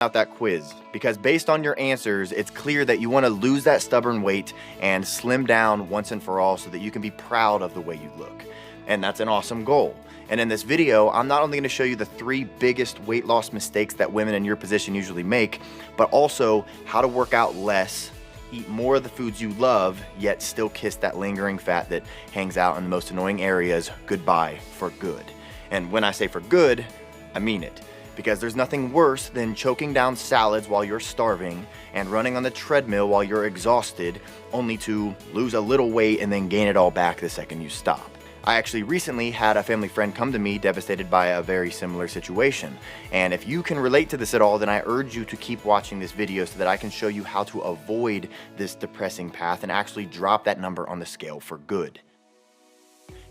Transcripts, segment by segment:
out that quiz, because based on your answers, it's clear that you want to lose that stubborn weight and slim down once and for all so that you can be proud of the way you look. And that's an awesome goal. And in this video, I'm not only going to show you the 3 biggest weight loss mistakes that women in your position usually make, but also how to work out less, eat more of the foods you love, yet still kiss that lingering fat that hangs out in the most annoying areas goodbye for good. And when I say for good, I mean it. Because there's nothing worse than choking down salads while you're starving and running on the treadmill while you're exhausted, only to lose a little weight and then gain it all back the second you stop. I actually recently had a family friend come to me devastated by a very similar situation. And if you can relate to this at all, then I urge you to keep watching this video so that I can show you how to avoid this depressing path and actually drop that number on the scale for good.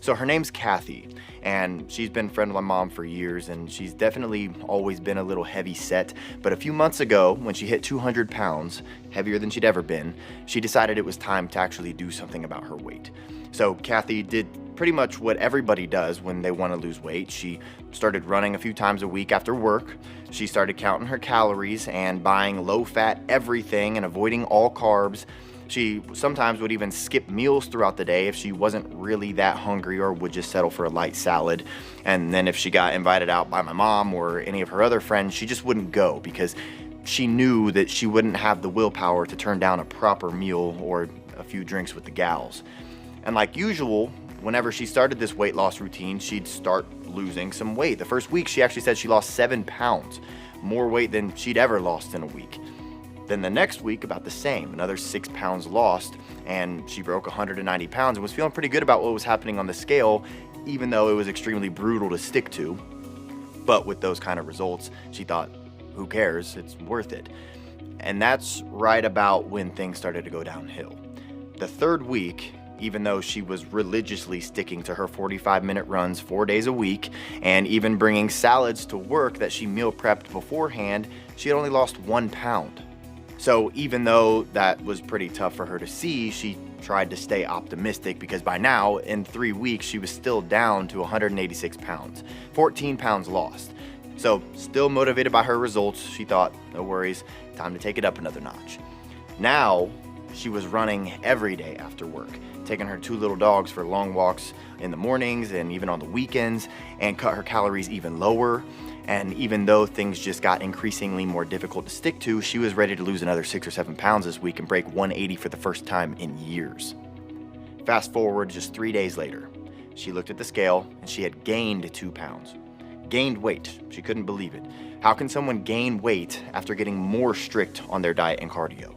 So her name's Kathy, and she's been a friend of my mom for years, and she's definitely always been a little heavy set. But a few months ago, when she hit 200 pounds, heavier than she'd ever been, she decided it was time to actually do something about her weight. So Kathy did pretty much what everybody does when they want to lose weight. She started running a few times a week after work. She started counting her calories and buying low-fat everything and avoiding all carbs. She sometimes would even skip meals throughout the day if she wasn't really that hungry or would just settle for a light salad. And then if she got invited out by my mom or any of her other friends, she just wouldn't go because she knew that she wouldn't have the willpower to turn down a proper meal or a few drinks with the gals. And like usual, whenever she started this weight loss routine, she'd start losing some weight. The first week, she actually said she lost 7 pounds, more weight than she'd ever lost in a week. Then the next week, about the same, another 6 pounds lost, and she broke 190 pounds and was feeling pretty good about what was happening on the scale, even though it was extremely brutal to stick to. But with those kind of results, she thought, who cares, it's worth it. And that's right about when things started to go downhill. The third week, even though she was religiously sticking to her 45-minute runs 4 days a week, and even bringing salads to work that she meal prepped beforehand, she had only lost 1 pound. So even though that was pretty tough for her to see, she tried to stay optimistic because by now, in 3 weeks, she was still down to 186 pounds, 14 pounds lost. So still motivated by her results, she thought, no worries, time to take it up another notch. Now, she was running every day after work, taking her 2 little dogs for long walks in the mornings and even on the weekends, and cut her calories even lower. And even though things just got increasingly more difficult to stick to, she was ready to lose another 6 or 7 pounds this week and break 180 for the first time in years. Fast forward just 3 days later, she looked at the scale and she had gained 2 pounds. Gained weight. She couldn't believe it. How can someone gain weight after getting more strict on their diet and cardio?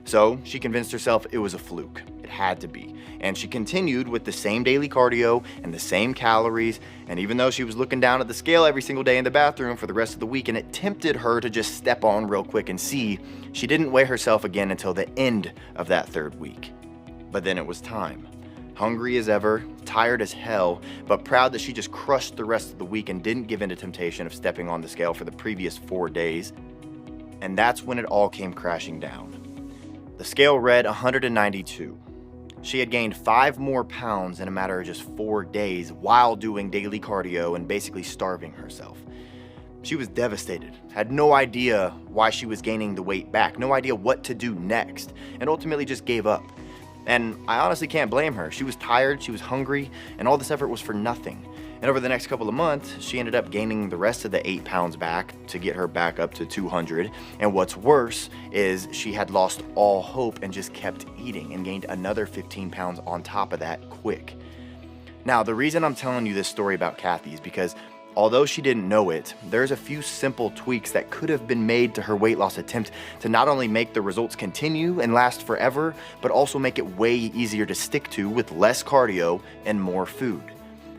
So she convinced herself it was a fluke. It had to be. And she continued with the same daily cardio and the same calories. And even though she was looking down at the scale every single day in the bathroom for the rest of the week, and it tempted her to just step on real quick and see, she didn't weigh herself again until the end of that 3rd week. But then it was time. Hungry as ever, tired as hell, but proud that she just crushed the rest of the week and didn't give in to temptation of stepping on the scale for the previous 4 days. And that's when it all came crashing down. The scale read 192. She had gained 5 more pounds in a matter of just 4 days while doing daily cardio and basically starving herself. She was devastated, had no idea why she was gaining the weight back, no idea what to do next, and ultimately just gave up. And I honestly can't blame her. She was tired, she was hungry, and all this effort was for nothing. And over the next couple of months, she ended up gaining the rest of the 8 pounds back to get her back up to 200. And what's worse is she had lost all hope and just kept eating and gained another 15 pounds on top of that quick. Now, the reason I'm telling you this story about Kathy is because although she didn't know it, there's a few simple tweaks that could have been made to her weight loss attempt to not only make the results continue and last forever, but also make it way easier to stick to with less cardio and more food.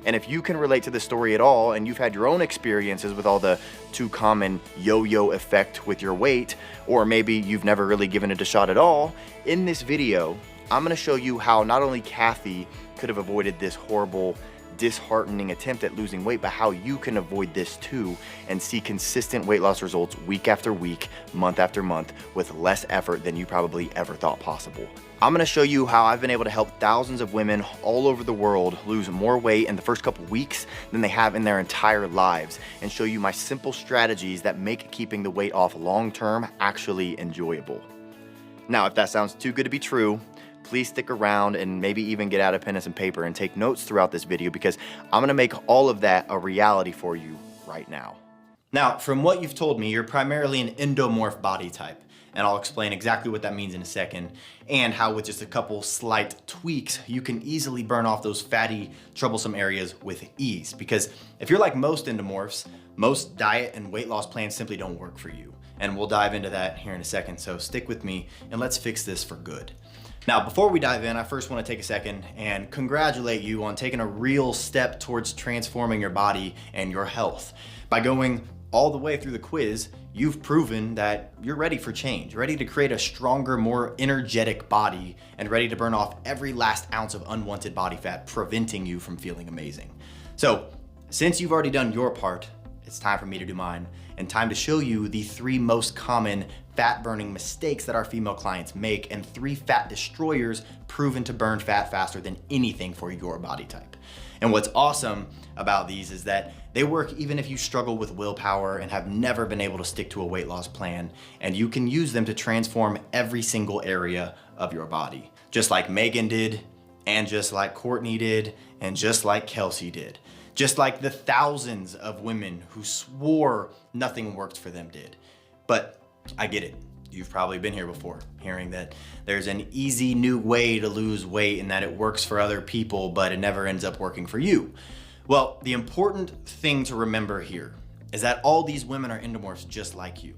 And if you can relate to this story at all, and you've had your own experiences with all the too common yo-yo effect with your weight, or maybe you've never really given it a shot at all, in this video, I'm gonna show you how not only Kathy could have avoided this horrible disheartening attempt at losing weight, but how you can avoid this too and see consistent weight loss results week after week, month after month, with less effort than you probably ever thought possible. I'm gonna show you how I've been able to help thousands of women all over the world lose more weight in the first couple weeks than they have in their entire lives, and show you my simple strategies that make keeping the weight off long-term actually enjoyable. Now, if that sounds too good to be true, please stick around and maybe even get out a pen and some paper and take notes throughout this video, because I'm gonna make all of that a reality for you right now. Now, from what you've told me, you're primarily an endomorph body type, and I'll explain exactly what that means in a second, and how with just a couple slight tweaks, you can easily burn off those fatty, troublesome areas with ease. Because if you're like most endomorphs, most diet and weight loss plans simply don't work for you. And we'll dive into that here in a second, so stick with me and let's fix this for good. Now, before we dive in, I first want to take a second and congratulate you on taking a real step towards transforming your body and your health. By going all the way through the quiz, you've proven that you're ready for change, ready to create a stronger, more energetic body, and ready to burn off every last ounce of unwanted body fat, preventing you from feeling amazing. So, since you've already done your part, it's time for me to do mine, and time to show you the 3 most common fat burning mistakes that our female clients make, and 3 fat destroyers proven to burn fat faster than anything for your body type. And what's awesome about these is that they work even if you struggle with willpower and have never been able to stick to a weight loss plan, and you can use them to transform every single area of your body. Just like Megan did, and just like Courtney did, and just like Kelsey did. Just like the thousands of women who swore nothing worked for them did. But I get it. You've probably been here before, hearing that there's an easy new way to lose weight and that it works for other people, but it never ends up working for you. Well, the important thing to remember here is that all these women are endomorphs just like you.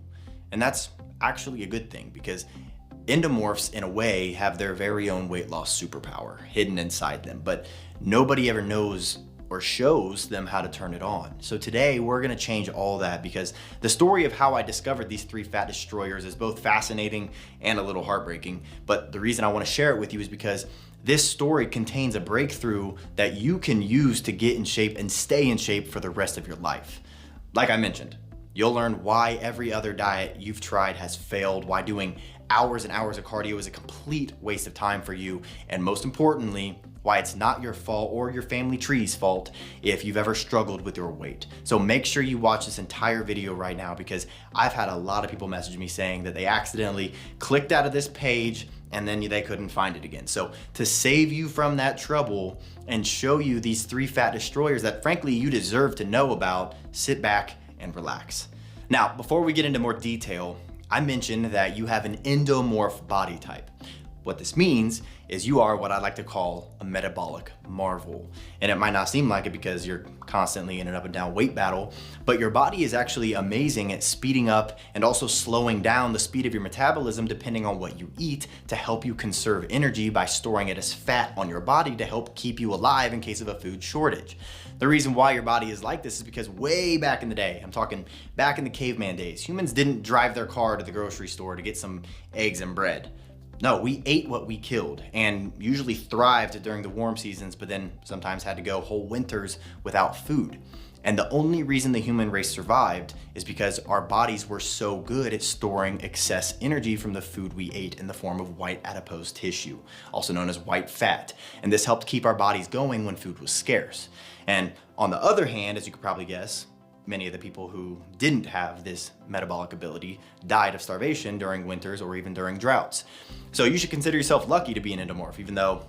And that's actually a good thing, because endomorphs, in a way, have their very own weight loss superpower hidden inside them, but nobody ever knows or shows them how to turn it on. So today we're gonna change all that, because the story of how I discovered these 3 fat destroyers is both fascinating and a little heartbreaking. But the reason I wanna share it with you is because this story contains a breakthrough that you can use to get in shape and stay in shape for the rest of your life. Like I mentioned, you'll learn why every other diet you've tried has failed, why doing hours and hours of cardio is a complete waste of time for you, and most importantly, why it's not your fault or your family tree's fault if you've ever struggled with your weight. So make sure you watch this entire video right now, because I've had a lot of people message me saying that they accidentally clicked out of this page and then they couldn't find it again. So to save you from that trouble and show you these 3 fat destroyers that frankly you deserve to know about, sit back and relax. Now, before we get into more detail, I mentioned that you have an endomorph body type. What this means is you are what I like to call a metabolic marvel. And it might not seem like it because you're constantly in an up and down weight battle, but your body is actually amazing at speeding up and also slowing down the speed of your metabolism depending on what you eat, to help you conserve energy by storing it as fat on your body to help keep you alive in case of a food shortage. The reason why your body is like this is because way back in the day, I'm talking back in the caveman days, humans didn't drive their car to the grocery store to get some eggs and bread. No, we ate what we killed, and usually thrived during the warm seasons, but then sometimes had to go whole winters without food. And the only reason the human race survived is because our bodies were so good at storing excess energy from the food we ate in the form of white adipose tissue, also known as white fat. And this helped keep our bodies going when food was scarce. And on the other hand, as you could probably guess, many of the people who didn't have this metabolic ability died of starvation during winters or even during droughts. So you should consider yourself lucky to be an endomorph, even though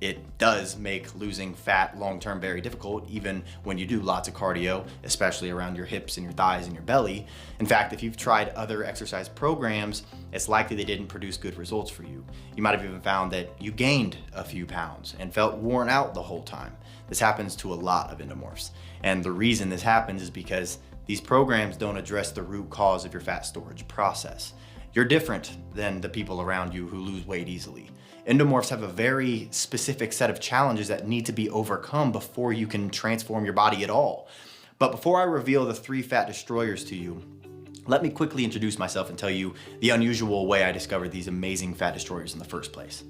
it does make losing fat long-term very difficult, even when you do lots of cardio, especially around your hips and your thighs and your belly. In fact, if you've tried other exercise programs, it's likely they didn't produce good results for you. You might have even found that you gained a few pounds and felt worn out the whole time. This happens to a lot of endomorphs. And the reason this happens is because these programs don't address the root cause of your fat storage process. You're different than the people around you who lose weight easily. Endomorphs have a very specific set of challenges that need to be overcome before you can transform your body at all. But before I reveal the 3 fat destroyers to you, Let me quickly introduce myself and tell you the unusual way I discovered these amazing fat destroyers in the first place.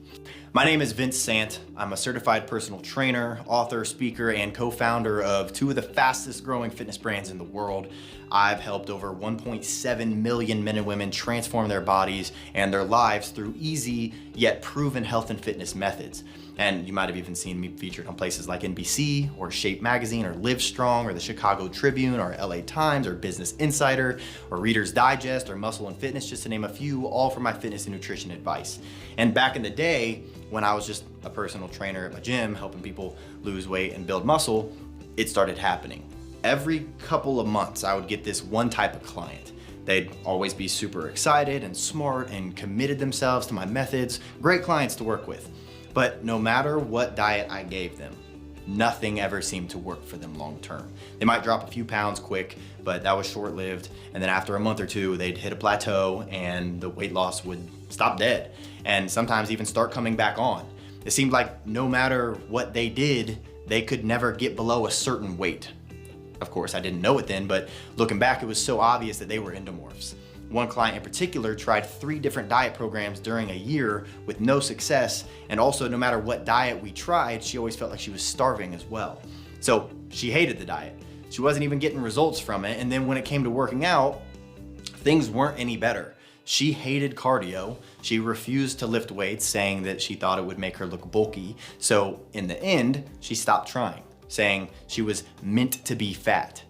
My name is Vince Sant. I'm a certified personal trainer, author, speaker, and co-founder of two of the fastest growing fitness brands in the world. I've helped over 1.7 million men and women transform their bodies and their lives through easy yet proven health and fitness methods. And you might have even seen me featured on places like NBC or Shape Magazine or Live Strong or the Chicago Tribune or LA Times or Business Insider or Reader's Digest or Muscle and Fitness, just to name a few, all for my fitness and nutrition advice. And back in the day, when I was just a personal trainer at my gym, helping people lose weight and build muscle, it started happening. Every couple of months, I would get this one type of client. They'd always be super excited and smart and committed themselves to my methods, great clients to work with. But no matter what diet I gave them, nothing ever seemed to work for them long term. They might drop a few pounds quick, but that was short lived. And then after a month or two, they'd hit a plateau and the weight loss would stop dead and sometimes even start coming back on. It seemed like no matter what they did, they could never get below a certain weight. Of course, I didn't know it then, but looking back, it was so obvious that they were endomorphs. One client in particular tried 3 different diet programs during a year with no success, and also no matter what diet we tried, she always felt like she was starving as well. So she hated the diet. She wasn't even getting results from it, and then when it came to working out, things weren't any better. She hated cardio. She refused to lift weights, saying that she thought it would make her look bulky. So in the end, she stopped trying, saying she was meant to be fat.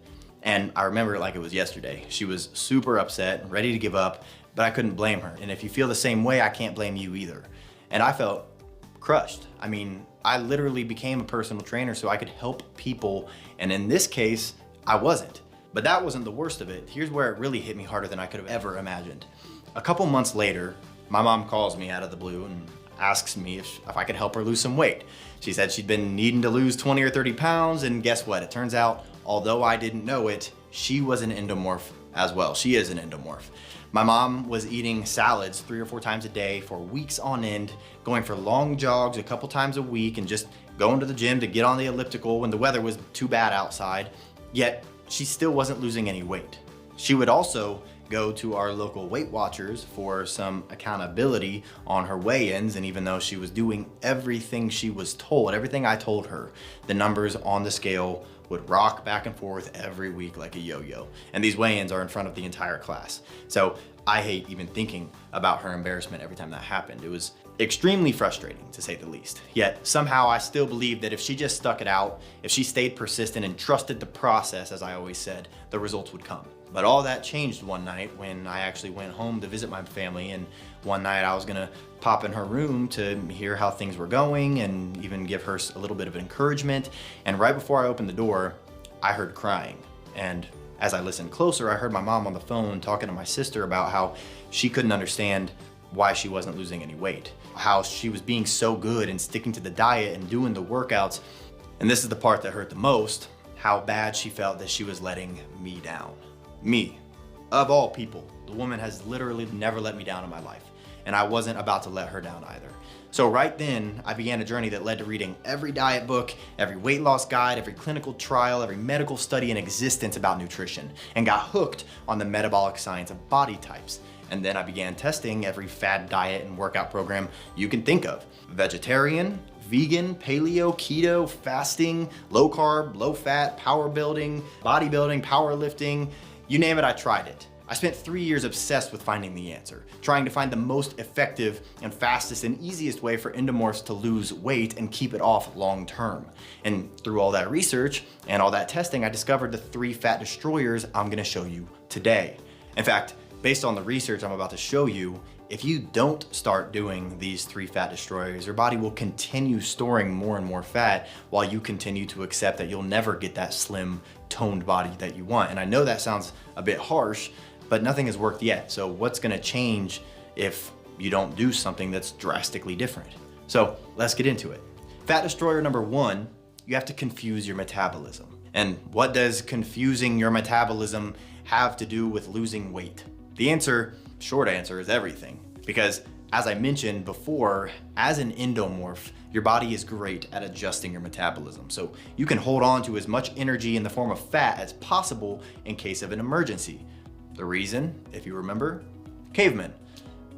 And I remember it like it was yesterday. She was super upset, ready to give up, but I couldn't blame her. And if you feel the same way, I can't blame you either. And I felt crushed. I mean, I literally became a personal trainer so I could help people. And in this case, I wasn't. But that wasn't the worst of it. Here's where it really hit me harder than I could have ever imagined. A couple months later, my mom calls me out of the blue and asks me if I could help her lose some weight. She said she'd been needing to lose 20 or 30 pounds, and guess what? It turns out, although I didn't know it, she was an endomorph as well. She is an endomorph. My mom was eating salads 3 or 4 times a day for weeks on end, going for long jogs a couple times a week, and just going to the gym to get on the elliptical when the weather was too bad outside, yet she still wasn't losing any weight. She would also go to our local Weight Watchers for some accountability on her weigh-ins, and even though she was doing everything she was told, everything I told her, the numbers on the scale would rock back and forth every week like a yo-yo. And these weigh-ins are in front of the entire class. So I hate even thinking about her embarrassment every time that happened. It was extremely frustrating, to say the least. Yet somehow I still believed that if she just stuck it out, if she stayed persistent and trusted the process, as I always said, the results would come. But all that changed one night when I actually went home to visit my family, and one night I was gonna pop in her room to hear how things were going and even give her a little bit of encouragement. And right before I opened the door, I heard crying. And as I listened closer, I heard my mom on the phone talking to my sister about how she couldn't understand why she wasn't losing any weight, how she was being so good and sticking to the diet and doing the workouts. And this is the part that hurt the most, how bad she felt that she was letting me down. Me, of all people. The woman has literally never let me down in my life, and I wasn't about to let her down either. So right then, I began a journey that led to reading every diet book, every weight loss guide, every clinical trial, every medical study in existence about nutrition, and got hooked on the metabolic science of body types. And then I began testing every fad diet and workout program you can think of. Vegetarian, vegan, paleo, keto, fasting, low carb, low fat, power building, bodybuilding, powerlifting, you name it, I tried it. I spent 3 years obsessed with finding the answer, trying to find the most effective and fastest and easiest way for endomorphs to lose weight and keep it off long term. And through all that research and all that testing, I discovered the 3 fat destroyers I'm gonna show you today. In fact, based on the research I'm about to show you, if you don't start doing these 3 fat destroyers, your body will continue storing more and more fat while you continue to accept that you'll never get that slim, toned body that you want. And I know that sounds a bit harsh, but nothing has worked yet. So what's gonna change if you don't do something that's drastically different? So let's get into it. Fat destroyer number 1, you have to confuse your metabolism. And what does confusing your metabolism have to do with losing weight? The answer, short answer, is everything. Because as I mentioned before, as an endomorph, your body is great at adjusting your metabolism. So you can hold on to as much energy in the form of fat as possible in case of an emergency. The reason, if you remember, cavemen.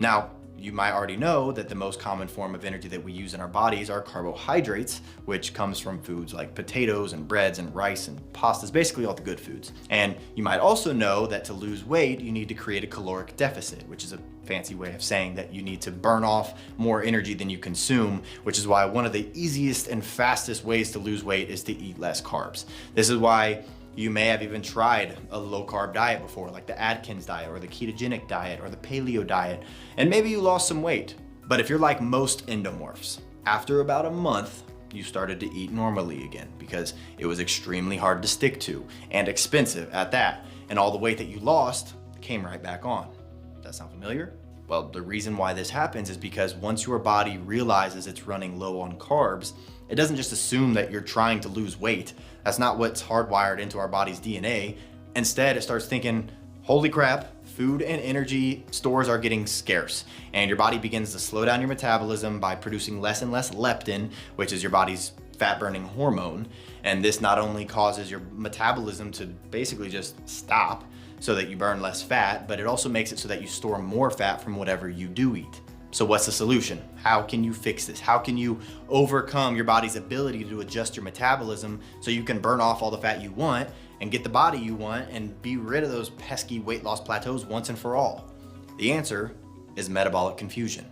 Now, you might already know that the most common form of energy that we use in our bodies are carbohydrates, which comes from foods like potatoes and breads and rice and pastas, basically all the good foods. And you might also know that to lose weight, you need to create a caloric deficit, which is a fancy way of saying that you need to burn off more energy than you consume, which is why one of the easiest and fastest ways to lose weight is to eat less carbs. This is why you may have even tried a low carb diet before, like the Atkins diet or the ketogenic diet or the paleo diet, and maybe you lost some weight. But if you're like most endomorphs, after about a month, you started to eat normally again because it was extremely hard to stick to and expensive at that. And all the weight that you lost came right back on. Does that sound familiar? Well, the reason why this happens is because once your body realizes it's running low on carbs, it doesn't just assume that you're trying to lose weight. That's not what's hardwired into our body's DNA. Instead, it starts thinking, holy crap, food and energy stores are getting scarce. And your body begins to slow down your metabolism by producing less and less leptin, which is your body's fat burning hormone. And this not only causes your metabolism to basically just stop so that you burn less fat, but it also makes it so that you store more fat from whatever you do eat. So what's the solution? How can you fix this? How can you overcome your body's ability to adjust your metabolism so you can burn off all the fat you want and get the body you want and be rid of those pesky weight loss plateaus once and for all? The answer is metabolic confusion.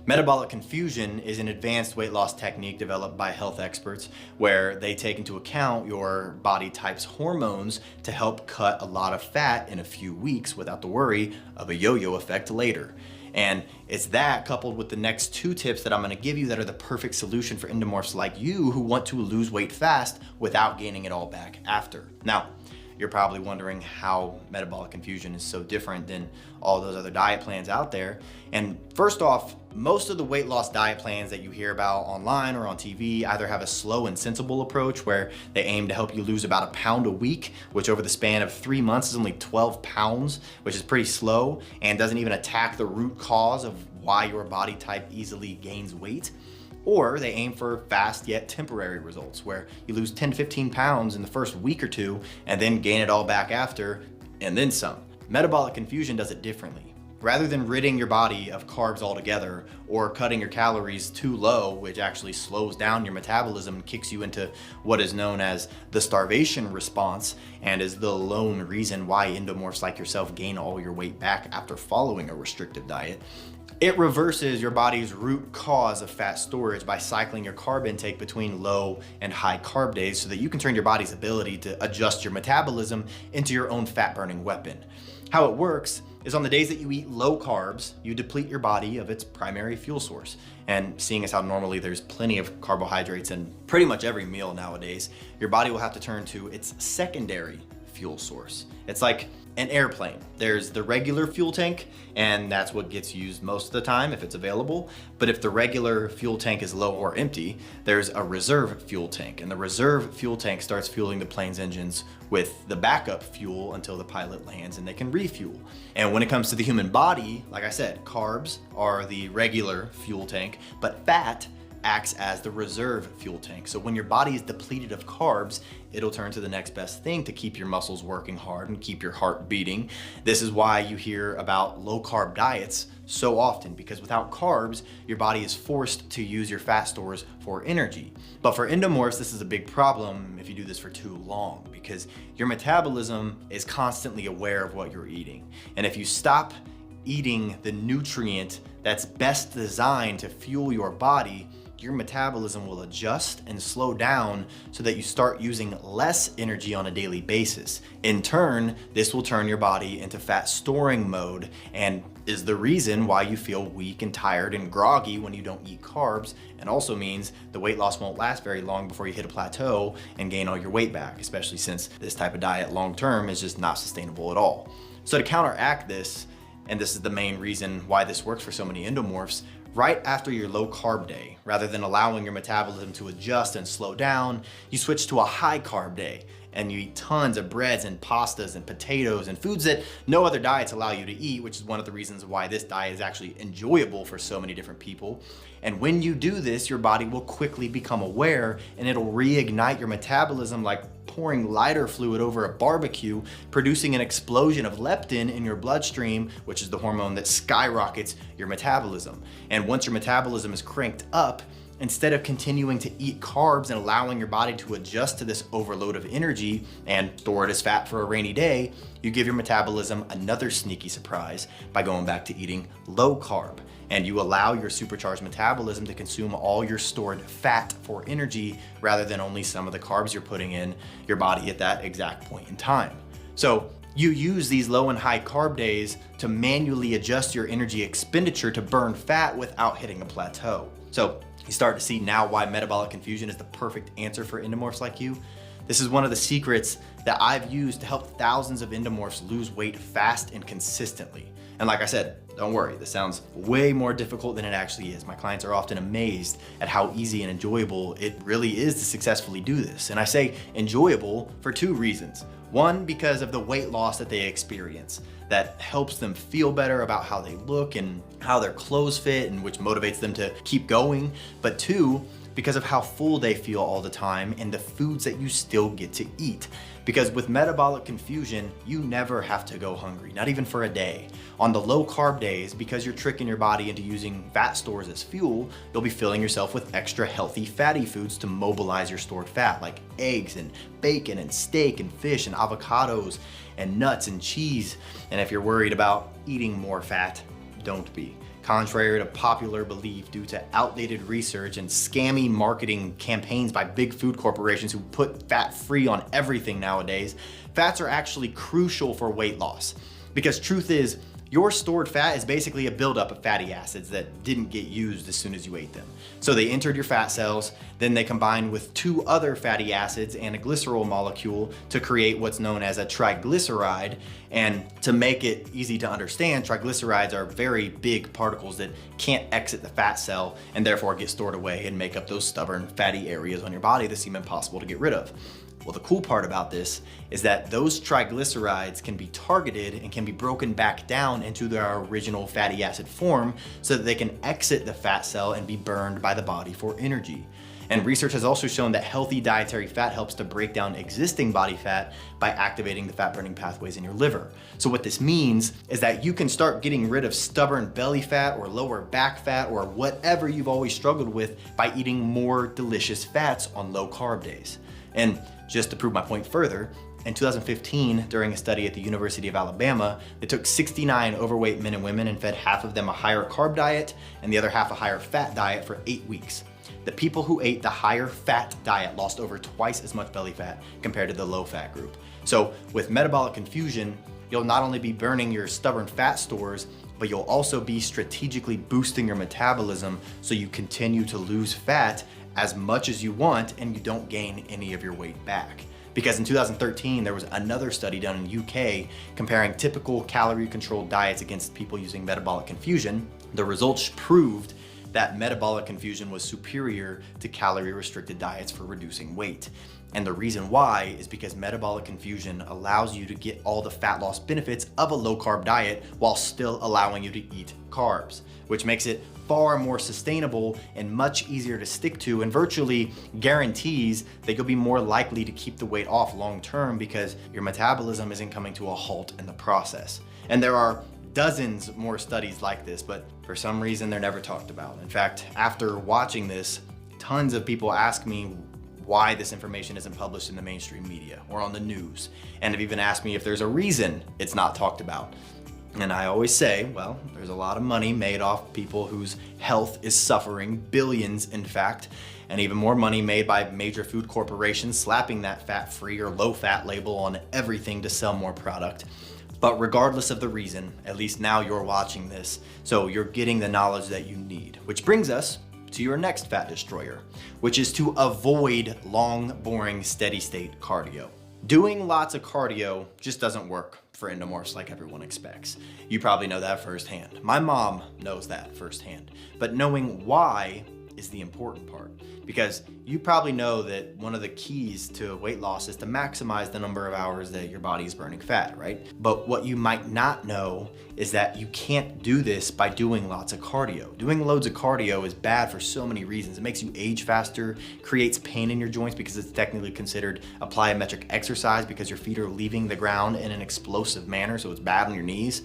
Metabolic confusion is an advanced weight loss technique developed by health experts where they take into account your body type's hormones to help cut a lot of fat in a few weeks without the worry of a yo-yo effect later. And it's that coupled with the next two tips that I'm gonna give you that are the perfect solution for endomorphs like you who want to lose weight fast without gaining it all back after. Now, you're probably wondering how metabolic confusion is so different than all those other diet plans out there. And first off, most of the weight loss diet plans that you hear about online or on TV either have a slow and sensible approach where they aim to help you lose about a pound a week, which over the span of 3 months is only 12 pounds, which is pretty slow and doesn't even attack the root cause of why your body type easily gains weight. Or they aim for fast yet temporary results where you lose 10 to 15 pounds in the first week or two and then gain it all back after and then some. Metabolic confusion does it differently. Rather than ridding your body of carbs altogether or cutting your calories too low, which actually slows down your metabolism and kicks you into what is known as the starvation response and is the lone reason why endomorphs like yourself gain all your weight back after following a restrictive diet, it reverses your body's root cause of fat storage by cycling your carb intake between low and high carb days so that you can turn your body's ability to adjust your metabolism into your own fat burning weapon. How it works is on the days that you eat low carbs, you deplete your body of its primary fuel source. And seeing as how normally there's plenty of carbohydrates in pretty much every meal nowadays, your body will have to turn to its secondary fuel source. It's like an airplane. There's the regular fuel tank, and that's what gets used most of the time if it's available. But if the regular fuel tank is low or empty, there's a reserve fuel tank, and the reserve fuel tank starts fueling the plane's engines with the backup fuel until the pilot lands and they can refuel. And when it comes to the human body, like I said, carbs are the regular fuel tank, but fat acts as the reserve fuel tank. So when your body is depleted of carbs, it'll turn to the next best thing to keep your muscles working hard and keep your heart beating. This is why you hear about low carb diets so often, because without carbs, your body is forced to use your fat stores for energy. But for endomorphs, this is a big problem if you do this for too long, because your metabolism is constantly aware of what you're eating. And if you stop eating the nutrient that's best designed to fuel your body, your metabolism will adjust and slow down so that you start using less energy on a daily basis. In turn, this will turn your body into fat storing mode and is the reason why you feel weak and tired and groggy when you don't eat carbs, and also means the weight loss won't last very long before you hit a plateau and gain all your weight back, especially since this type of diet long term is just not sustainable at all. So to counteract this, and this is the main reason why this works for so many endomorphs, right after your low carb day, rather than allowing your metabolism to adjust and slow down, you switch to a high carb day and you eat tons of breads and pastas and potatoes and foods that no other diets allow you to eat, which is one of the reasons why this diet is actually enjoyable for so many different people. And when you do this, your body will quickly become aware and it'll reignite your metabolism like pouring lighter fluid over a barbecue, producing an explosion of leptin in your bloodstream, which is the hormone that skyrockets your metabolism. And once your metabolism is cranked up, instead of continuing to eat carbs and allowing your body to adjust to this overload of energy and store it as fat for a rainy day, you give your metabolism another sneaky surprise by going back to eating low carb. And you allow your supercharged metabolism to consume all your stored fat for energy rather than only some of the carbs you're putting in your body at that exact point in time. So you use these low and high carb days to manually adjust your energy expenditure to burn fat without hitting a plateau. So you start to see now why metabolic confusion is the perfect answer for endomorphs like you. This is one of the secrets that I've used to help thousands of endomorphs lose weight fast and consistently. And like I said, don't worry, this sounds way more difficult than it actually is. My clients are often amazed at how easy and enjoyable it really is to successfully do this. And I say enjoyable for two reasons. One, because of the weight loss that they experience that helps them feel better about how they look and how their clothes fit, and which motivates them to keep going. But two, because of how full they feel all the time and the foods that you still get to eat. Because with metabolic confusion, you never have to go hungry, not even for a day. On the low carb days, because you're tricking your body into using fat stores as fuel, you'll be filling yourself with extra healthy fatty foods to mobilize your stored fat, like eggs and bacon and steak and fish and avocados and nuts and cheese. And if you're worried about eating more fat, don't be. Contrary to popular belief, due to outdated research and scammy marketing campaigns by big food corporations who put fat free on everything nowadays, fats are actually crucial for weight loss. Because truth is, your stored fat is basically a buildup of fatty acids that didn't get used as soon as you ate them. So they entered your fat cells, then they combined with two other fatty acids and a glycerol molecule to create what's known as a triglyceride. And to make it easy to understand, triglycerides are very big particles that can't exit the fat cell and therefore get stored away and make up those stubborn fatty areas on your body that seem impossible to get rid of. Well, the cool part about this is that those triglycerides can be targeted and can be broken back down into their original fatty acid form so that they can exit the fat cell and be burned by the body for energy. And research has also shown that healthy dietary fat helps to break down existing body fat by activating the fat burning pathways in your liver. So what this means is that you can start getting rid of stubborn belly fat or lower back fat or whatever you've always struggled with by eating more delicious fats on low carb days. And just to prove my point further, in 2015, during a study at the University of Alabama, they took 69 overweight men and women and fed half of them a higher carb diet and the other half a higher fat diet for 8 weeks. The people who ate the higher fat diet lost over twice as much belly fat compared to the low fat group. So with metabolic confusion, you'll not only be burning your stubborn fat stores, but you'll also be strategically boosting your metabolism so you continue to lose fat as much as you want and you don't gain any of your weight back. Because in 2013, there was another study done in UK comparing typical calorie-controlled diets against people using metabolic confusion. The results proved that metabolic confusion was superior to calorie-restricted diets for reducing weight. And the reason why is because metabolic confusion allows you to get all the fat loss benefits of a low-carb diet while still allowing you to eat carbs, which makes it far more sustainable and much easier to stick to, and virtually guarantees that you'll be more likely to keep the weight off long term because your metabolism isn't coming to a halt in the process. And there are dozens more studies like this, but for some reason they're never talked about. In fact, after watching this, tons of people ask me why this information isn't published in the mainstream media or on the news, and have even asked me if there's a reason it's not talked about. And I always say, well, there's a lot of money made off people whose health is suffering, billions in fact, and even more money made by major food corporations slapping that fat-free or low-fat label on everything to sell more product. But regardless of the reason, at least now you're watching this, so you're getting the knowledge that you need. Which brings us to your next fat destroyer, which is to avoid long, boring, steady-state cardio. Doing lots of cardio just doesn't work for endomorphs like everyone expects. You probably know that firsthand. My mom knows that firsthand. But knowing why is the important part, because you probably know that one of the keys to weight loss is to maximize the number of hours that your body is burning fat, right? But what you might not know is that you can't do this by doing lots of cardio. Doing loads of cardio is bad for so many reasons. It makes you age faster, creates pain in your joints because it's technically considered a plyometric exercise because your feet are leaving the ground in an explosive manner, so it's bad on your knees.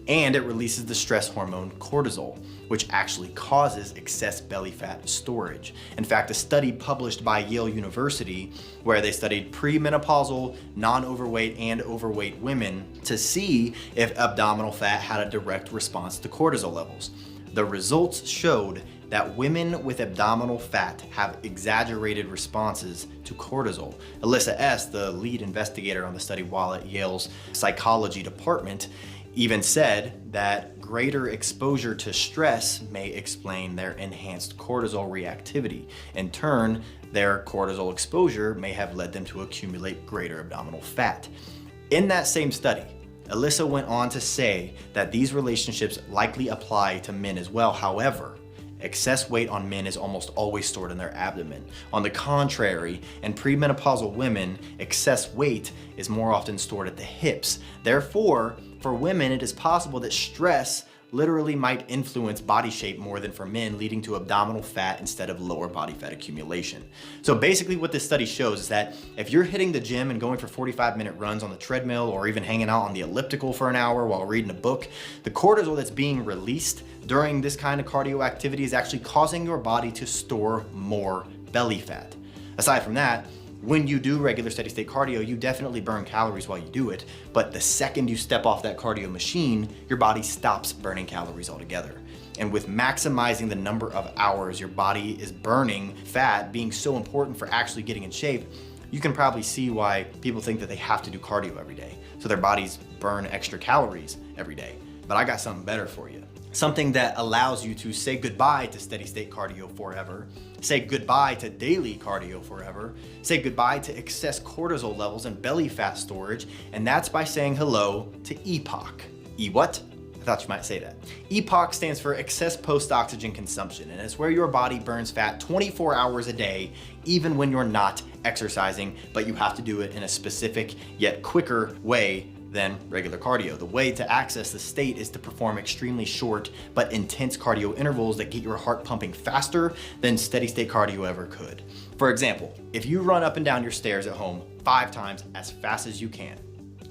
And it releases the stress hormone cortisol, which actually causes excess belly fat storage. In fact, a study published by Yale University where they studied premenopausal, non-overweight, and overweight women to see if abdominal fat had a direct response to cortisol levels. The results showed that women with abdominal fat have exaggerated responses to cortisol. Alyssa S., the lead investigator on the study while at Yale's psychology department, even said that greater exposure to stress may explain their enhanced cortisol reactivity. In turn, their cortisol exposure may have led them to accumulate greater abdominal fat. In that same study, Alyssa went on to say that these relationships likely apply to men as well. However, excess weight on men is almost always stored in their abdomen. On the contrary, in premenopausal women, excess weight is more often stored at the hips. Therefore, for women, it is possible that stress literally might influence body shape more than for men, leading to abdominal fat instead of lower body fat accumulation. So basically what this study shows is that if you're hitting the gym and going for 45-minute runs on the treadmill or even hanging out on the elliptical for an hour while reading a book, the cortisol that's being released during this kind of cardio activity is actually causing your body to store more belly fat. Aside from that, when you do regular steady state cardio, you definitely burn calories while you do it, but the second you step off that cardio machine, your body stops burning calories altogether. And with maximizing the number of hours your body is burning fat being so important for actually getting in shape, you can probably see why people think that they have to do cardio every day, so their bodies burn extra calories every day. But I got something better for you. Something that allows you to say goodbye to steady state cardio forever, say goodbye to daily cardio forever, say goodbye to excess cortisol levels and belly fat storage, and that's by saying hello to EPOC. E what? I thought you might say that. EPOC stands for excess post-oxygen consumption, and it's where your body burns fat 24 hours a day, even when you're not exercising, but you have to do it in a specific yet quicker way than regular cardio. The way to access the state is to perform extremely short but intense cardio intervals that get your heart pumping faster than steady state cardio ever could. For example, if you run up and down your stairs at home 5 times as fast as you can,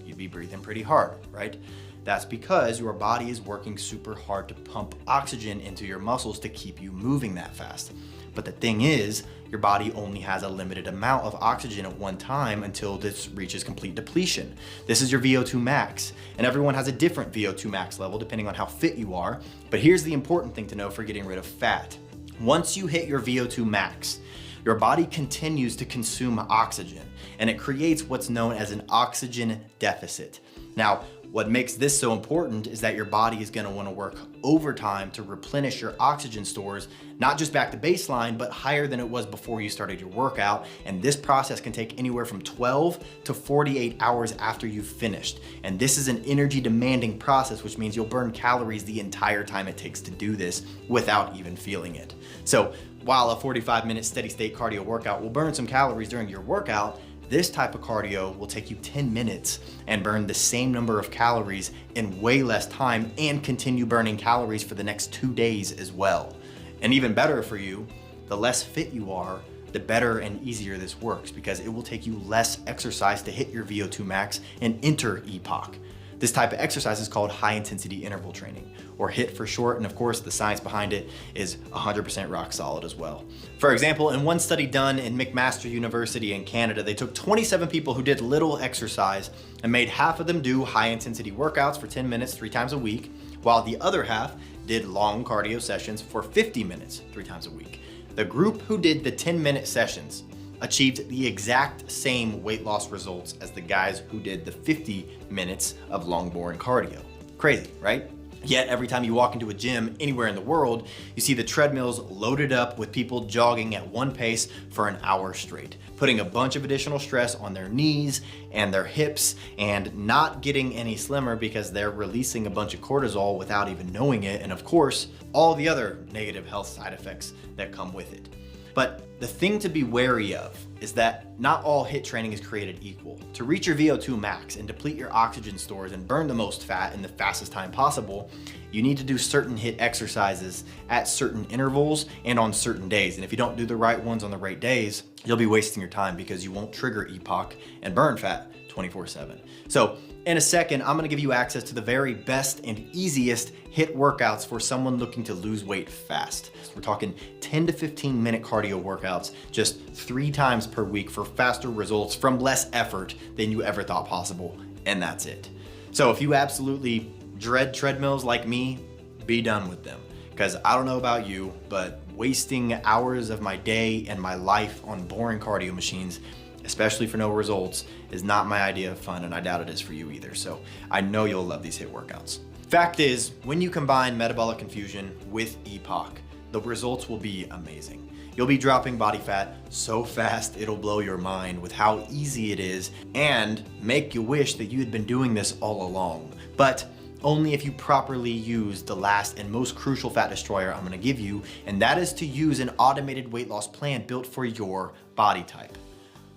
you'd be breathing pretty hard, right? That's because your body is working super hard to pump oxygen into your muscles to keep you moving that fast. But the thing is, your body only has a limited amount of oxygen at one time until this reaches complete depletion. This is your VO2 max, and everyone has a different VO2 max level depending on how fit you are. But here's the important thing to know for getting rid of fat. Once you hit your VO2 max, your body continues to consume oxygen, and it creates what's known as an oxygen deficit. Now, what makes this so important is that your body is going to want to work overtime to replenish your oxygen stores, not just back to baseline, but higher than it was before you started your workout. And this process can take anywhere from 12 to 48 hours after you've finished. And this is an energy demanding process, which means you'll burn calories the entire time it takes to do this without even feeling it. So while a 45-minute steady state cardio workout will burn some calories during your workout, this type of cardio will take you 10 minutes and burn the same number of calories in way less time and continue burning calories for the next 2 days as well. And even better for you, the less fit you are, the better and easier this works because it will take you less exercise to hit your VO2 max and enter EPOC. This type of exercise is called high intensity interval training, or HIIT for short, and of course the science behind it is 100% rock solid as well. For example, in one study done in McMaster University in Canada, they took 27 people who did little exercise and made half of them do high intensity workouts for 10 minutes 3 times a week, while the other half did long cardio sessions for 50 minutes 3 times a week. The group who did the 10-minute sessions achieved the exact same weight loss results as the guys who did the 50 minutes of long boring cardio. Crazy, right? Yet every time you walk into a gym anywhere in the world, you see the treadmills loaded up with people jogging at one pace for an hour straight, putting a bunch of additional stress on their knees and their hips and not getting any slimmer because they're releasing a bunch of cortisol without even knowing it. And of course, all the other negative health side effects that come with it. But the thing to be wary of is that not all HIIT training is created equal. To reach your VO2 max and deplete your oxygen stores and burn the most fat in the fastest time possible, you need to do certain HIIT exercises at certain intervals and on certain days. And if you don't do the right ones on the right days, you'll be wasting your time because you won't trigger EPOC and burn fat 24/7. So in a second, I'm gonna give you access to the very best and easiest HIIT workouts for someone looking to lose weight fast. We're talking 10 to 15 minute cardio workouts just 3 times per week for faster results from less effort than you ever thought possible, and that's it. So if you absolutely dread treadmills like me, be done with them. Because I don't know about you, but wasting hours of my day and my life on boring cardio machines, especially for no results, is not my idea of fun, and I doubt it is for you either. So I know you'll love these HIIT workouts. Fact is, when you combine metabolic confusion with EPOC, the results will be amazing. You'll be dropping body fat so fast it'll blow your mind with how easy it is and make you wish that you had been doing this all along. But only if you properly use the last and most crucial fat destroyer I'm gonna give you, and that is to use an automated weight loss plan built for your body type.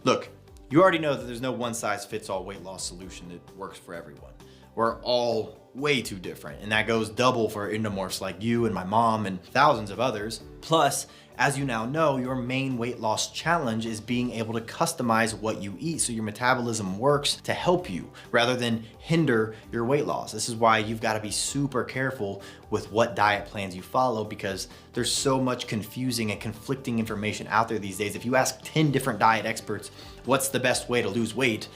Look, you already know that there's no one-size-fits-all weight loss solution that works for everyone. We're all way too different, and that goes double for endomorphs like you and my mom and thousands of others. Plus, as you now know, your main weight loss challenge is being able to customize what you eat so your metabolism works to help you rather than hinder your weight loss. This is why you've got to be super careful with what diet plans you follow, because there's so much confusing and conflicting information out there these days. If you ask 10 different diet experts what's the best way to lose weight,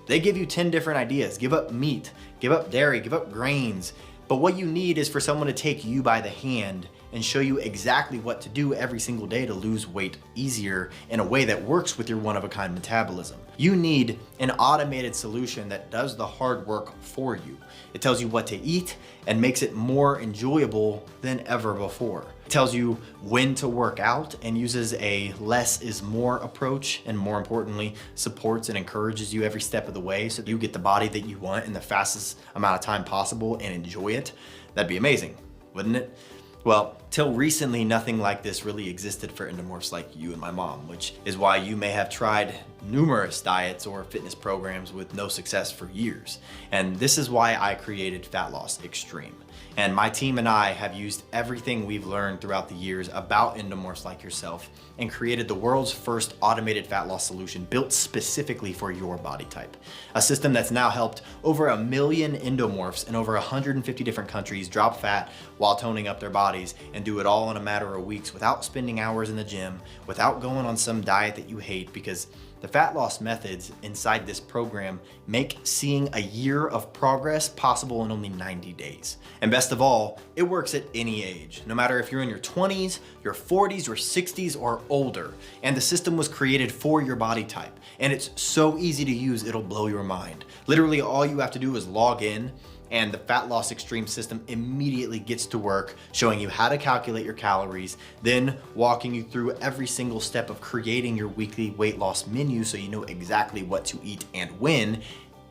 they give you 10 different ideas. Give up meat, give up dairy, give up grains. But what you need is for someone to take you by the hand and show you exactly what to do every single day to lose weight easier in a way that works with your one-of-a-kind metabolism. You need an automated solution that does the hard work for you. It tells you what to eat and makes it more enjoyable than ever before. It tells you when to work out and uses a less is more approach, and more importantly, supports and encourages you every step of the way so that you get the body that you want in the fastest amount of time possible and enjoy it. That'd be amazing, wouldn't it? Well, till recently, nothing like this really existed for endomorphs like you and my mom, which is why you may have tried numerous diets or fitness programs with no success for years. And this is why I created Fat Loss Extreme. And my team and I have used everything we've learned throughout the years about endomorphs like yourself and created the world's first automated fat loss solution built specifically for your body type. A system that's now helped over 1 million endomorphs in over 150 different countries drop fat while toning up their bodies and do it all in a matter of weeks without spending hours in the gym, without going on some diet that you hate, because the fat loss methods inside this program make seeing a year of progress possible in only 90 days. And best of all, it works at any age, no matter if you're in your 20s, your 40s, your 60s, or older. And the system was created for your body type. And it's so easy to use, it'll blow your mind. Literally, all you have to do is log in, and the Fat Loss Extreme system immediately gets to work showing you how to calculate your calories, then walking you through every single step of creating your weekly weight loss menu so you know exactly what to eat and when.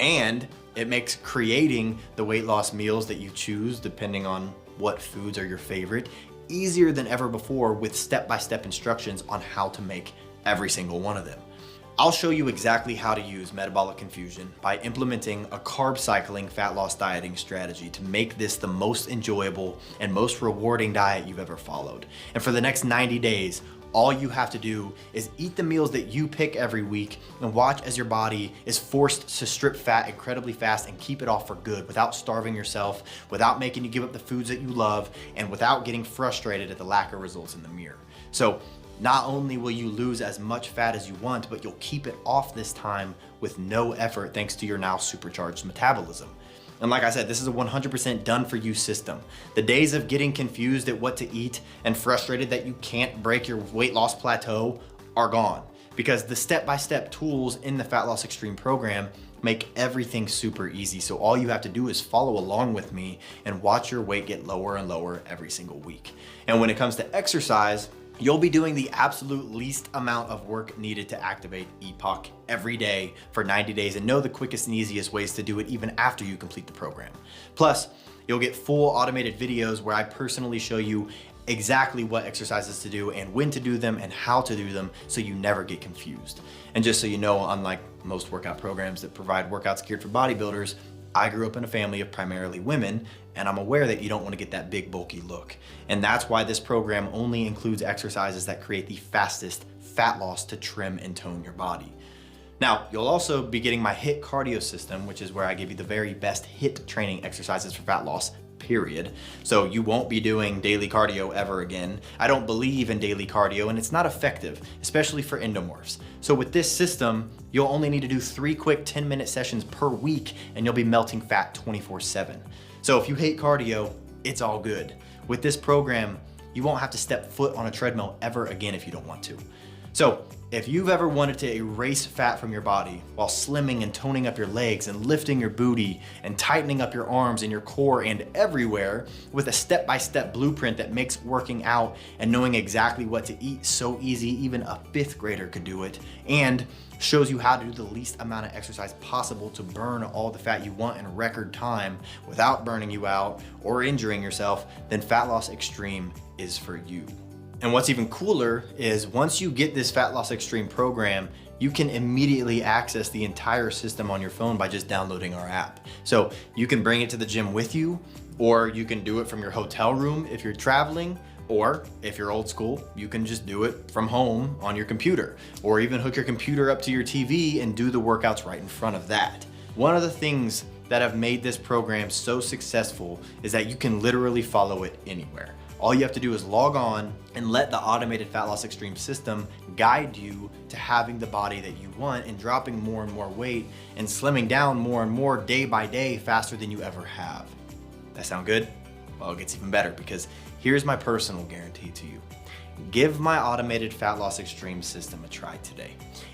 And it makes creating the weight loss meals that you choose, depending on what foods are your favorite, easier than ever before with step-by-step instructions on how to make every single one of them. I'll show you exactly how to use metabolic confusion by implementing a carb cycling fat loss dieting strategy to make this the most enjoyable and most rewarding diet you've ever followed. And for the next 90 days, all you have to do is eat the meals that you pick every week and watch as your body is forced to strip fat incredibly fast and keep it off for good without starving yourself, without making you give up the foods that you love, and without getting frustrated at the lack of results in the mirror. So not only will you lose as much fat as you want, but you'll keep it off this time with no effort thanks to your now supercharged metabolism. And like I said, this is a 100% done for you system. The days of getting confused at what to eat and frustrated that you can't break your weight loss plateau are gone, because the step-by-step tools in the Fat Loss Extreme program make everything super easy. So all you have to do is follow along with me and watch your weight get lower and lower every single week. And when it comes to exercise, you'll be doing the absolute least amount of work needed to activate EPOC every day for 90 days and know the quickest and easiest ways to do it even after you complete the program. Plus, you'll get full automated videos where I personally show you exactly what exercises to do and when to do them and how to do them so you never get confused. And just so you know, unlike most workout programs that provide workouts geared for bodybuilders, I grew up in a family of primarily women, and I'm aware that you don't want to get that big bulky look. And that's why this program only includes exercises that create the fastest fat loss to trim and tone your body. Now, you'll also be getting my HIIT cardio system, which is where I give you the very best HIIT training exercises for fat loss, period. So you won't be doing daily cardio ever again. I don't believe in daily cardio, and it's not effective, especially for endomorphs. So with this system, you'll only need to do 3 quick 10-minute sessions per week, and you'll be melting fat 24/7. So if you hate cardio, it's all good. With this program, you won't have to step foot on a treadmill ever again if you don't want to. So if you've ever wanted to erase fat from your body while slimming and toning up your legs and lifting your booty and tightening up your arms and your core and everywhere with a step-by-step blueprint that makes working out and knowing exactly what to eat so easy, even a 5th grader could do it, and shows you how to do the least amount of exercise possible to burn all the fat you want in record time without burning you out or injuring yourself, then Fat Loss Extreme is for you. And what's even cooler is once you get this Fat Loss Extreme program, you can immediately access the entire system on your phone by just downloading our app. So you can bring it to the gym with you, or you can do it from your hotel room if you're traveling, or if you're old school, you can just do it from home on your computer, or even hook your computer up to your TV and do the workouts right in front of that. One of the things that have made this program so successful is that you can literally follow it anywhere. All you have to do is log on and let the automated Fat Loss Extreme system guide you to having the body that you want and dropping more and more weight and slimming down more and more day by day faster than you ever have. That sound good? Well, it gets even better because here's my personal guarantee to you. Give my automated Fat Loss Extreme system a try today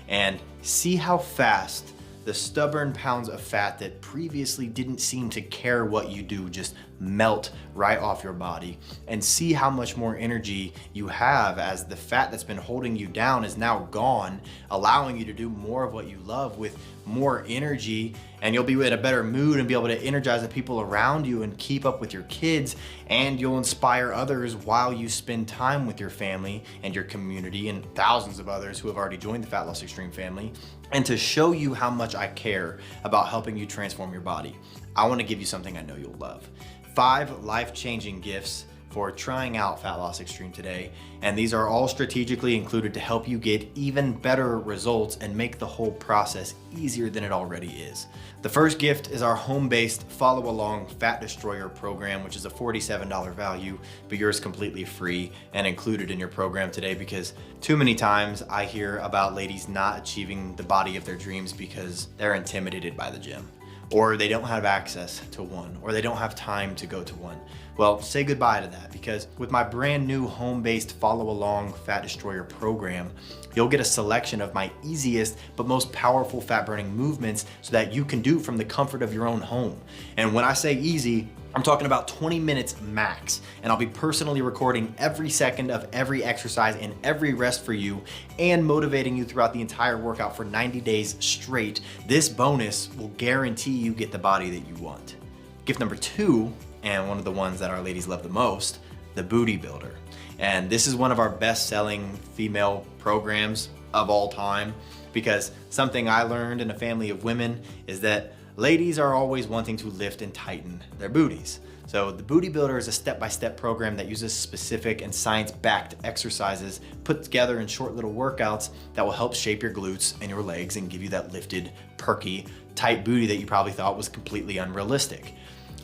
and see how fast the stubborn pounds of fat that previously didn't seem to care what you do just melt right off your body, and see how much more energy you have as the fat that's been holding you down is now gone, allowing you to do more of what you love with more energy, and you'll be in a better mood and be able to energize the people around you and keep up with your kids, and you'll inspire others while you spend time with your family and your community and thousands of others who have already joined the Fat Loss Extreme family. And to show you how much I care about helping you transform your body, I want to give you something I know you'll love. 5 life-changing gifts for trying out Fat Loss Extreme today, and these are all strategically included to help you get even better results and make the whole process easier than it already is. The first gift is our home-based follow-along Fat Destroyer program, which is a $47 value, but yours completely free and included in your program today, because too many times I hear about ladies not achieving the body of their dreams because they're intimidated by the gym, or they don't have access to one, or they don't have time to go to one. Well, say goodbye to that, because with my brand new home-based follow-along Fat Destroyer program, you'll get a selection of my easiest but most powerful fat-burning movements so that you can do from the comfort of your own home. And when I say easy, I'm talking about 20 minutes max, and I'll be personally recording every second of every exercise and every rest for you and motivating you throughout the entire workout for 90 days straight. This bonus will guarantee you get the body that you want. Gift number 2, and one of the ones that our ladies love the most, the Booty Builder. And this is one of our best-selling female programs of all time, because something I learned in a family of women is that ladies are always wanting to lift and tighten their booties. So the Booty Builder is a step-by-step program that uses specific and science-backed exercises put together in short little workouts that will help shape your glutes and your legs and give you that lifted, perky, tight booty that you probably thought was completely unrealistic.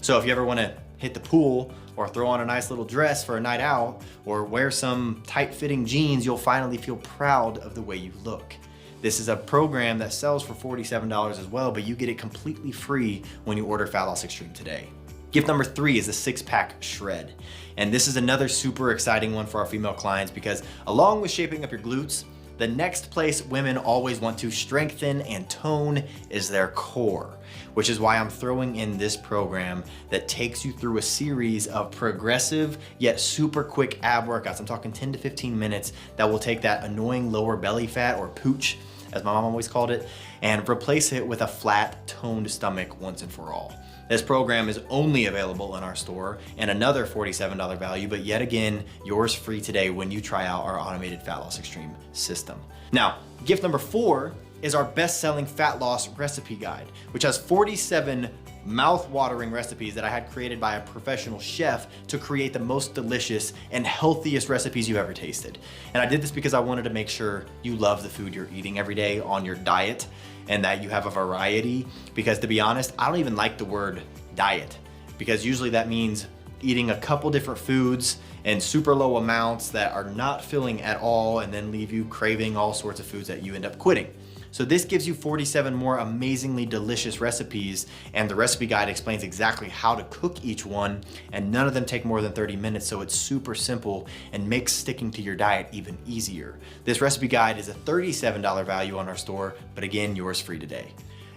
So if you ever want to hit the pool or throw on a nice little dress for a night out or wear some tight-fitting jeans, you'll finally feel proud of the way you look. This is a program that sells for $47 as well, but you get it completely free when you order Fat Loss Extreme today. Gift number 3 is the 6-pack shred. And this is another super exciting one for our female clients, because along with shaping up your glutes, The next place women always want to strengthen and tone is their core, which is why I'm throwing in this program that takes you through a series of progressive yet super quick ab workouts. I'm talking 10 to 15 minutes that will take that annoying lower belly fat, or pooch, as my mom always called it, and replace it with a flat, toned stomach once and for all. This program is only available in our store, and another $47 value, but yet again, yours free today when you try out our automated fat loss extreme system. Now, gift number 4 is our best-selling fat loss recipe guide, which has 47 mouth-watering recipes that I had created by a professional chef to create the most delicious and healthiest recipes you've ever tasted. And I did this because I wanted to make sure you love the food you're eating every day on your diet, and that you have a variety, because to be honest, I don't even like the word diet, because usually that means eating a couple different foods in super low amounts that are not filling at all and then leave you craving all sorts of foods that you end up quitting. So this gives you 47 more amazingly delicious recipes, and the recipe guide explains exactly how to cook each one, and none of them take more than 30 minutes, so it's super simple and makes sticking to your diet even easier. This recipe guide is a $37 value on our store, but again, yours free today.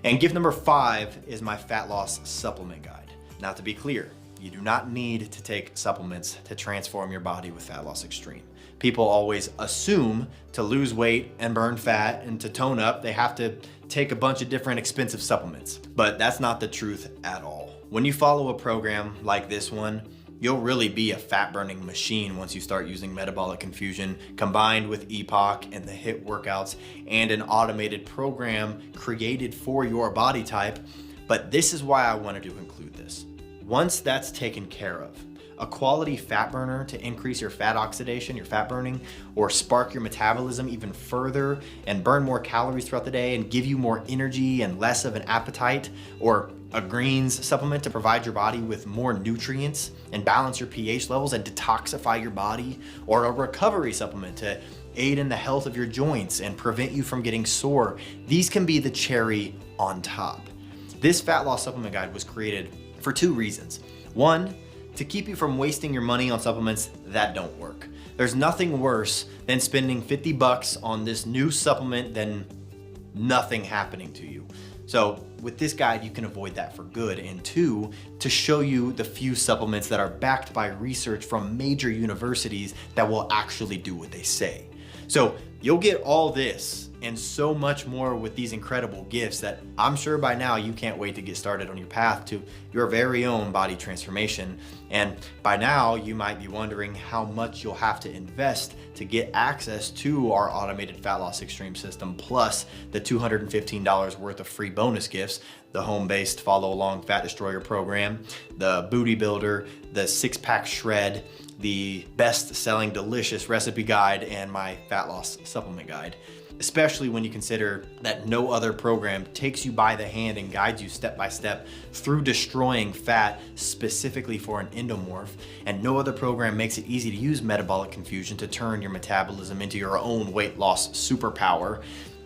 And gift number 5 is my fat loss supplement guide. Now, to be clear, you do not need to take supplements to transform your body with Fat Loss Extreme. People always assume to lose weight and burn fat and to tone up, they have to take a bunch of different expensive supplements. But that's not the truth at all. When you follow a program like this one, you'll really be a fat burning machine once you start using metabolic confusion combined with EPOC and the HIIT workouts and an automated program created for your body type. But this is why I wanted to include this. Once that's taken care of, a quality fat burner to increase your fat oxidation, your fat burning, or spark your metabolism even further and burn more calories throughout the day and give you more energy and less of an appetite, or a greens supplement to provide your body with more nutrients and balance your pH levels and detoxify your body, or a recovery supplement to aid in the health of your joints and prevent you from getting sore. These can be the cherry on top. This fat loss supplement guide was created for 2 reasons. 1, to keep you from wasting your money on supplements that don't work. There's nothing worse than spending 50 bucks on this new supplement than nothing happening to you. So with this guide, you can avoid that for good. And 2, to show you the few supplements that are backed by research from major universities that will actually do what they say. So you'll get all this and so much more with these incredible gifts that I'm sure by now you can't wait to get started on your path to your very own body transformation. And by now you might be wondering how much you'll have to invest to get access to our automated fat loss extreme system, plus the $215 worth of free bonus gifts, the home-based follow along fat destroyer program, the booty builder, the 6-pack shred, the best-selling delicious recipe guide, and my fat loss supplement guide. Especially when you consider that no other program takes you by the hand and guides you step by step through destroying fat specifically for an endomorph, and no other program makes it easy to use metabolic confusion to turn your metabolism into your own weight loss superpower,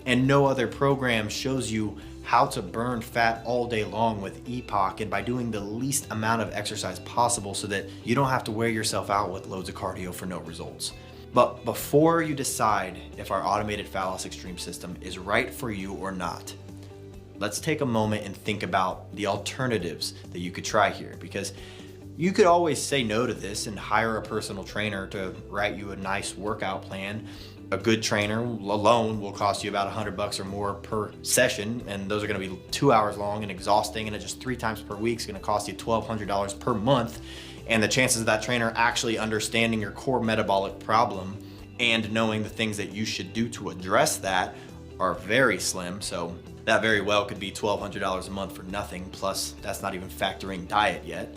and no other program shows you how to burn fat all day long with EPOC and by doing the least amount of exercise possible so that you don't have to wear yourself out with loads of cardio for no results. But before you decide if our automated fat loss extreme system is right for you or not, let's take a moment and think about the alternatives that you could try here, because you could always say no to this and hire a personal trainer to write you a nice workout plan. A good trainer alone will cost you about $100 or more per session, and those are gonna be 2 hours long and exhausting, and just 3 times per week is gonna cost you $1,200 per month. And the chances of that trainer actually understanding your core metabolic problem and knowing the things that you should do to address that are very slim. So that very well could be $1,200 a month for nothing, plus that's not even factoring diet yet.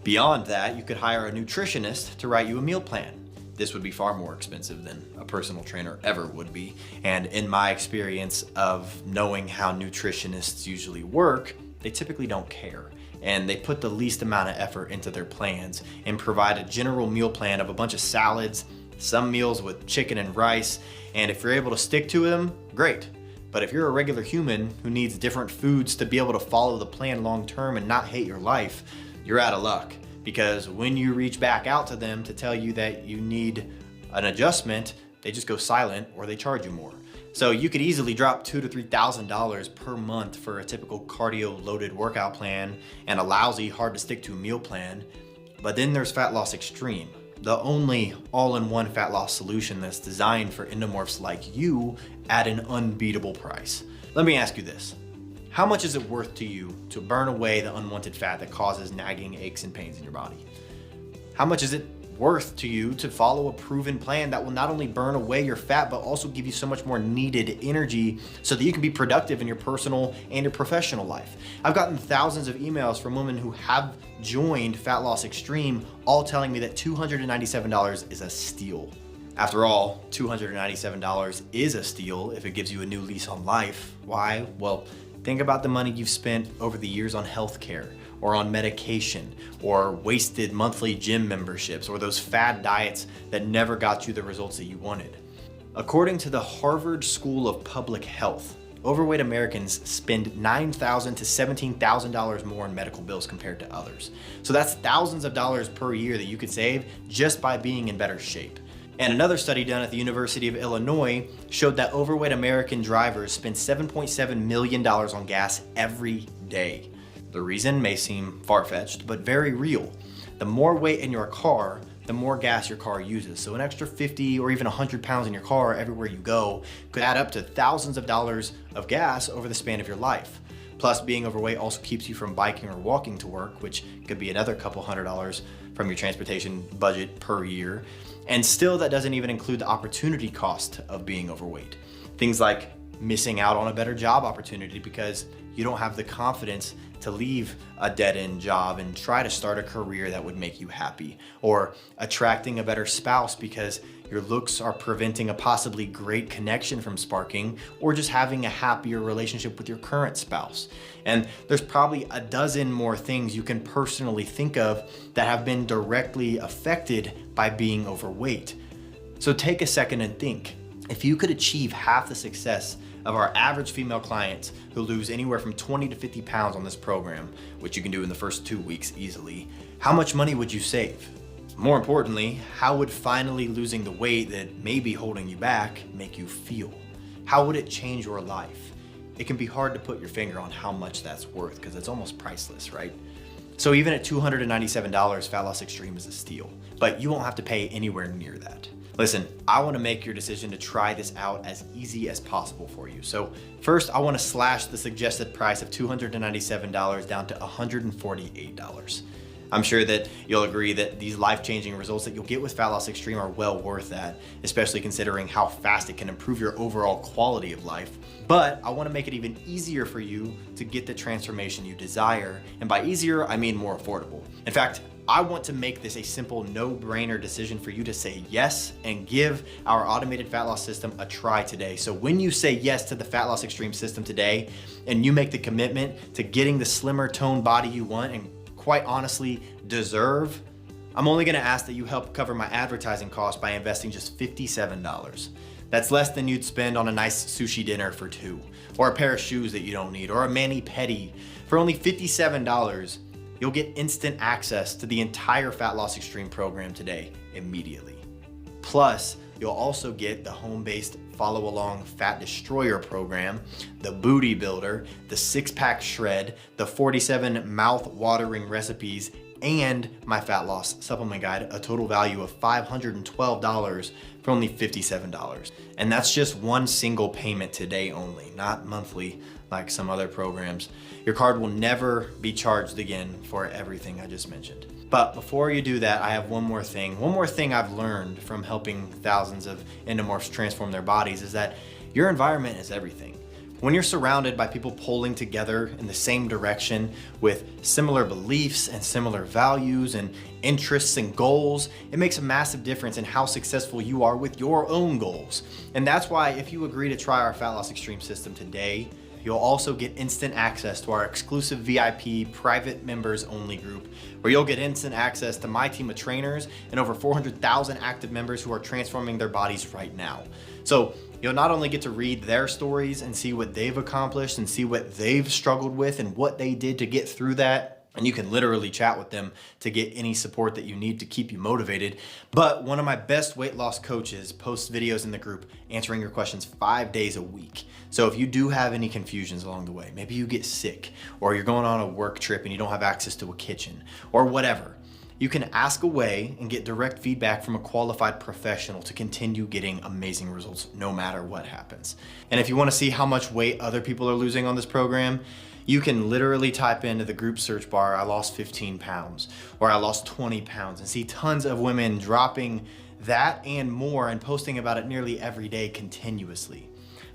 Beyond that, you could hire a nutritionist to write you a meal plan. This would be far more expensive than a personal trainer ever would be. And in my experience of knowing how nutritionists usually work, they typically don't care. And they put the least amount of effort into their plans and provide a general meal plan of a bunch of salads, some meals with chicken and rice. And if you're able to stick to them, great. But if you're a regular human who needs different foods to be able to follow the plan long term and not hate your life, you're out of luck. Because when you reach back out to them to tell you that you need an adjustment, they just go silent or they charge you more. So you could easily drop $2,000 to $3,000 per month for a typical cardio loaded workout plan and a lousy, hard to stick to meal plan. But then there's Fat Loss Extreme, the only all-in-one fat loss solution that's designed for endomorphs like you at an unbeatable price. Let me ask you this. How much is it worth to you to burn away the unwanted fat that causes nagging aches and pains in your body? How much is it worth to you to follow a proven plan that will not only burn away your fat, but also give you so much more needed energy so that you can be productive in your personal and your professional life? I've gotten thousands of emails from women who have joined Fat Loss Extreme, all telling me that $297 is a steal. After all, $297 is a steal if it gives you a new lease on life. Why? Well, think about the money you've spent over the years on healthcare, or on medication, or wasted monthly gym memberships, or those fad diets that never got you the results that you wanted. According to the Harvard School of Public Health, overweight Americans spend $9,000 to $17,000 more in medical bills compared to others. So that's thousands of dollars per year that you could save just by being in better shape. And another study done at the University of Illinois showed that overweight American drivers spend $7.7 million on gas every day. The reason may seem far-fetched, but very real. The more weight in your car, the more gas your car uses. So an extra 50 or even 100 pounds in your car everywhere you go could add up to thousands of dollars of gas over the span of your life. Plus, being overweight also keeps you from biking or walking to work, which could be another couple $100 from your transportation budget per year. And still, that doesn't even include the opportunity cost of being overweight. Things like missing out on a better job opportunity because you don't have the confidence to leave a dead-end job and try to start a career that would make you happy, or attracting a better spouse because your looks are preventing a possibly great connection from sparking, or just having a happier relationship with your current spouse. And there's probably a dozen more things you can personally think of that have been directly affected by being overweight. So take a second and think. If you could achieve half the success of our average female clients who lose anywhere from 20 to 50 pounds on this program, which you can do in the first 2 weeks easily, how much money would you save? More importantly, how would finally losing the weight that may be holding you back make you feel? How would it change your life? It can be hard to put your finger on how much that's worth because it's almost priceless, right? So even at $297, Fat Loss Extreme is a steal, but you won't have to pay anywhere near that. Listen, I want to make your decision to try this out as easy as possible for you. So first, I want to slash the suggested price of $297 down to $148. I'm sure that you'll agree that these life-changing results that you'll get with Fat Loss Extreme are well worth that, especially considering how fast it can improve your overall quality of life. But I want to make it even easier for you to get the transformation you desire. And by easier, I mean more affordable. In fact, I want to make this a simple no-brainer decision for you to say yes and give our automated fat loss system a try today. So when you say yes to the Fat Loss Extreme system today and you make the commitment to getting the slimmer toned body you want and quite honestly deserve, I'm only gonna ask that you help cover my advertising costs by investing just $57. That's less than you'd spend on a nice sushi dinner for two, or a pair of shoes that you don't need, or a mani-pedi. For only $57, you'll get instant access to the entire Fat Loss Extreme program today, immediately. Plus, you'll also get the home-based follow-along Fat Destroyer program, the Booty Builder, the 6-pack Shred, the 47 mouth-watering recipes, and my fat loss supplement guide, a total value of $512 for only $57. And that's just one single payment today only, not monthly like some other programs. Your card will never be charged again for everything I just mentioned. But before you do that, I have one more thing. One more thing I've learned from helping thousands of endomorphs transform their bodies is that your environment is everything. When you're surrounded by people pulling together in the same direction with similar beliefs and similar values and interests and goals, it makes a massive difference in how successful you are with your own goals. And that's why if you agree to try our Fat Loss Extreme system today, you'll also get instant access to our exclusive VIP private members only group, where you'll get instant access to my team of trainers and over 400,000 active members who are transforming their bodies right now. So you'll not only get to read their stories and see what they've accomplished and see what they've struggled with and what they did to get through that, And you can literally chat with them to get any support that you need to keep you motivated. But one of my best weight loss coaches posts videos in the group answering your questions 5 days a week. So if you do have any confusions along the way, maybe you get sick or you're going on a work trip and you don't have access to a kitchen or whatever, you can ask away and get direct feedback from a qualified professional to continue getting amazing results no matter what happens. And if you want to see how much weight other people are losing on this program, you can literally type into the group search bar, I lost 15 pounds, or I lost 20 pounds, and see tons of women dropping that and more and posting about it nearly every day continuously.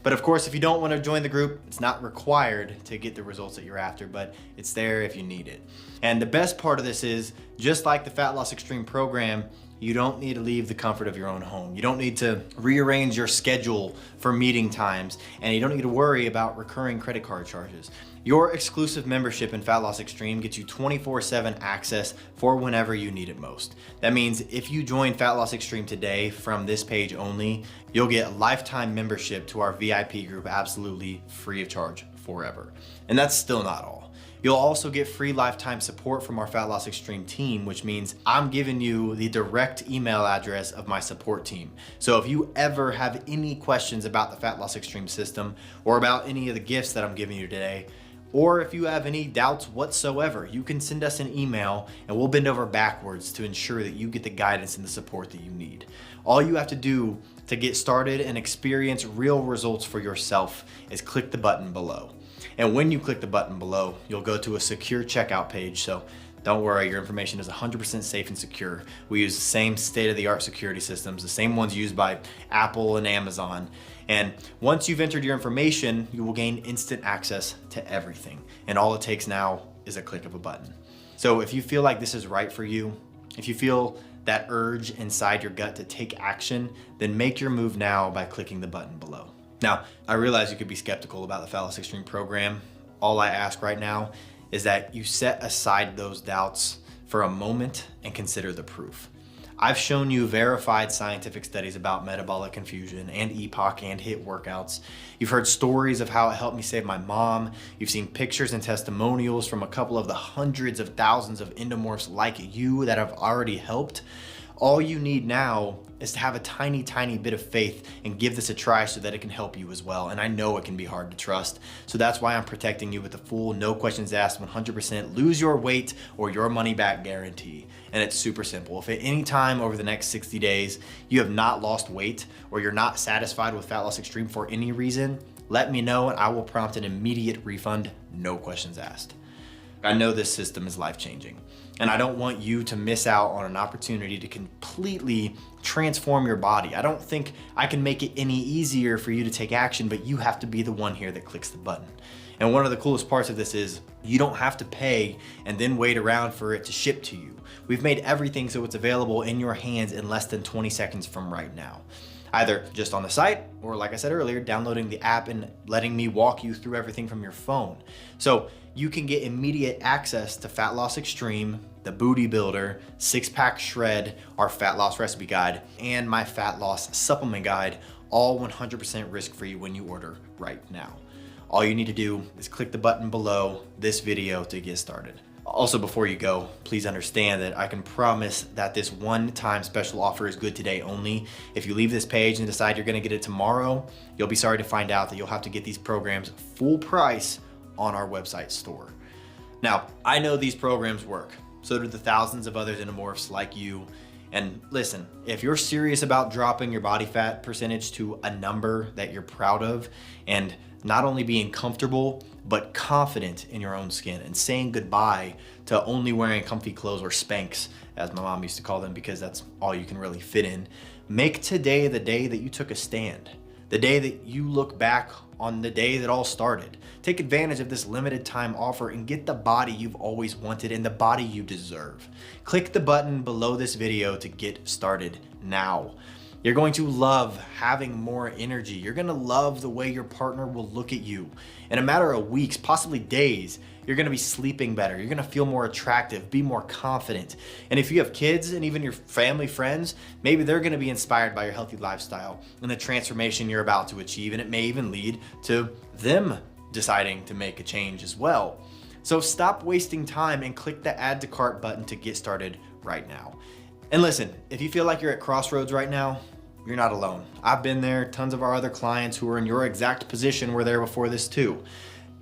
But of course, if you don't want to join the group, it's not required to get the results that you're after, but it's there if you need it. And the best part of this is, just like the Fat Loss Extreme program, you don't need to leave the comfort of your own home. You don't need to rearrange your schedule for meeting times, and you don't need to worry about recurring credit card charges. Your exclusive membership in Fat Loss Extreme gets you 24/7 access for whenever you need it most. That means if you join Fat Loss Extreme today from this page only, you'll get a lifetime membership to our VIP group absolutely free of charge forever. And that's still not all. You'll also get free lifetime support from our Fat Loss Extreme team, which means I'm giving you the direct email address of my support team. So if you ever have any questions about the Fat Loss Extreme system or about any of the gifts that I'm giving you today, or if you have any doubts whatsoever, you can send us an email and we'll bend over backwards to ensure that you get the guidance and the support that you need. All you have to do to get started and experience real results for yourself is click the button below. And when you click the button below, you'll go to a secure checkout page. So don't worry, your information is 100% safe and secure. We use the same state-of-the-art security systems, the same ones used by Apple and Amazon. And once you've entered your information, you will gain instant access to everything. And all it takes now is a click of a button. So if you feel like this is right for you, if you feel that urge inside your gut to take action, then make your move now by clicking the button below. Now, I realize you could be skeptical about the Fat Loss Extreme program. All I ask right now is that you set aside those doubts for a moment and consider the proof. I've shown you verified scientific studies about metabolic confusion and EPOC and HIIT workouts. You've heard stories of how it helped me save my mom. You've seen pictures and testimonials from a couple of the hundreds of thousands of endomorphs like you that have already helped. All you need now is to have a tiny, tiny bit of faith and give this a try so that it can help you as well. And I know it can be hard to trust. So that's why I'm protecting you with a full, no questions asked, 100% lose your weight or your money back guarantee. And it's super simple. If at any time over the next 60 days, you have not lost weight or you're not satisfied with Fat Loss Extreme for any reason, let me know and I will prompt an immediate refund, no questions asked. I know this system is life-changing, and I don't want you to miss out on an opportunity to completely transform your body. I don't think I can make it any easier for you to take action, but you have to be the one here that clicks the button. And one of the coolest parts of this is you don't have to pay and then wait around for it to ship to you. We've made everything so it's available in your hands in less than 20 seconds from right now. Either just on the site or, like I said earlier, downloading the app and letting me walk you through everything from your phone. So you can get immediate access to Fat Loss Extreme, the Booty Builder, 6-Pack Shred, our Fat Loss Recipe Guide, and my Fat Loss Supplement Guide, all 100% risk-free when you order right now. All you need to do is click the button below this video to get started. Also, before you go, please understand that I can promise that this one-time special offer is good today only. If you leave this page and decide you're gonna get it tomorrow, you'll be sorry to find out that you'll have to get these programs full price on our website store. Now, I know these programs work. So do the thousands of other endomorphs like you. And listen, if you're serious about dropping your body fat percentage to a number that you're proud of and not only being comfortable, but confident in your own skin and saying goodbye to only wearing comfy clothes or Spanx, as my mom used to call them, because that's all you can really fit in, make today the day that you took a stand. The day that you look back on the day that all started. Take advantage of this limited time offer and get the body you've always wanted and the body you deserve. Click the button below this video to get started now. You're going to love having more energy. You're gonna love the way your partner will look at you. In a matter of weeks, possibly days, you're gonna be sleeping better. You're gonna feel more attractive, be more confident. And if you have kids and even your family, friends, maybe they're gonna be inspired by your healthy lifestyle and the transformation you're about to achieve. And it may even lead to them deciding to make a change as well. So stop wasting time and click the add to cart button to get started right now. And listen, if you feel like you're at crossroads right now, you're not alone. I've been there. Tons of our other clients who are in your exact position were there before this too.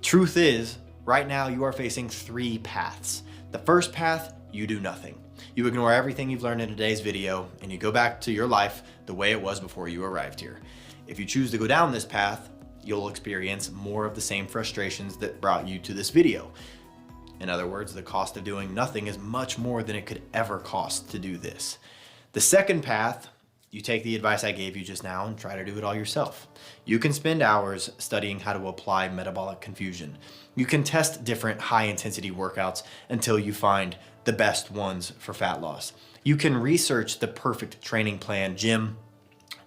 Truth is, right now you are facing 3 paths. The first path, you do nothing. You ignore everything you've learned in today's video and you go back to your life the way it was before you arrived here. If you choose to go down this path, you'll experience more of the same frustrations that brought you to this video. In other words, the cost of doing nothing is much more than it could ever cost to do this. The second path, you take the advice I gave you just now and try to do it all yourself. You can spend hours studying how to apply metabolic confusion. You can test different high-intensity workouts until you find the best ones for fat loss. You can research the perfect training plan, gym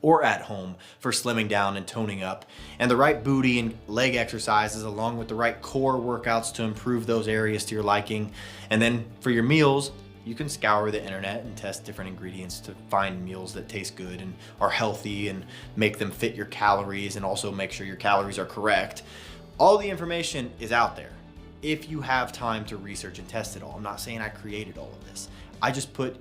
or at home, for slimming down and toning up, and the right booty and leg exercises along with the right core workouts to improve those areas to your liking. And then for your meals, you can scour the internet and test different ingredients to find meals that taste good and are healthy and make them fit your calories and also make sure your calories are correct. All the information is out there if you have time to research and test it all. I'm not saying I created all of this. I just put